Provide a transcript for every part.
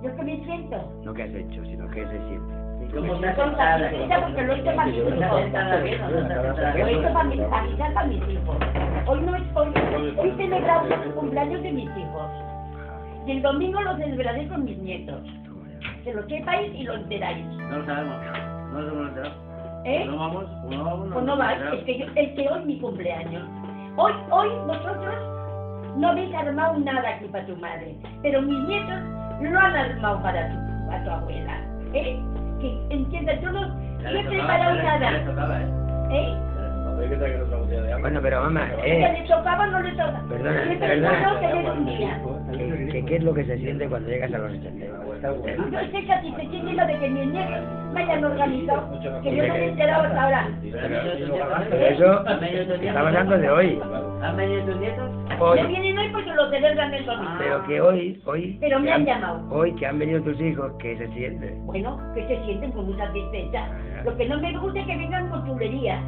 ¿Yo qué me siento? No qué has hecho, sino qué se siente. ¿Cómo estás Estoy sentada? satisfecha porque lo he hecho para mis ¿No estás hijos. sentada bien o no estás sentada Lo he bien? hecho para mis hijos. Hoy no estoy, hoy celebramos el cumpleaños de mis hijos. Y el domingo lo celebraré con mis nietos. Que lo sepáis y lo enteráis. No lo sabemos. No nos hemos enterado. ¿Eh? ¿No vamos? ¿No vamos? Pues no vais, es que hoy es mi cumpleaños. Hoy vosotros no habéis armado nada aquí para tu madre, pero mis nietos lo han armado para tu abuela. ¿Eh? Que entiendas, yo no he preparado Ya nada. le tocaba, ¿eh? ¿Eh? Bueno, pero mamá, ¿Que le tocaba o no le tocaba? Perdona, Siempre perdona. puedo tener un día. ¿Qué es lo que se siente cuando llegas a los 80? Yo estoy satisfecha de que mis nietos me hayan organizado, que yo no me he enterado hasta ahora. Pero eso estamos hablando de hoy. ¿Han venido tus nietos? Hoy, Me vienen hoy porque lo celebran el domingo. pero que hoy, Pero me que han llamado. Hoy que han venido tus hijos, ¿qué se siente? Bueno, que se sienten con mucha tristeza. Lo que no me gusta es que vengan con chulerías.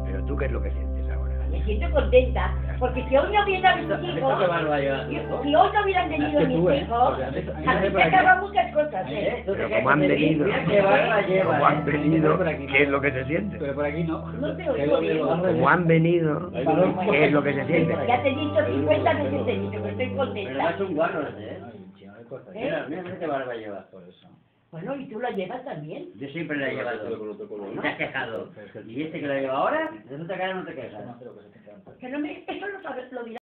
Pero tú, ¿qué es lo que sientes ahora? Me siento contenta, porque si hoy no hubieran mis hijos, ¿Esto qué mal va a llevar? si hoy no hubieran venido mis hijos, aquí se acaban muchas cosas, ¿eh? Pero como han venido, Mira qué barba lleva, como han venido, ¿qué es lo que se siente? Pero por aquí no. No te oigo bien. Como han venido, ¿qué es lo que se siente? Ya te he dicho 50 veces, te he dicho que estoy Pero contenta. es un guarro ese, ¿eh? ¿Eh? Mira, mira qué barba lleva. Bueno, y tú la llevas también. Yo siempre la he llevado. Y te has quejado. Y este que la lleva ahora, resulta que ahora no te quejas. Que no me, eso lo sabes, lo dirás.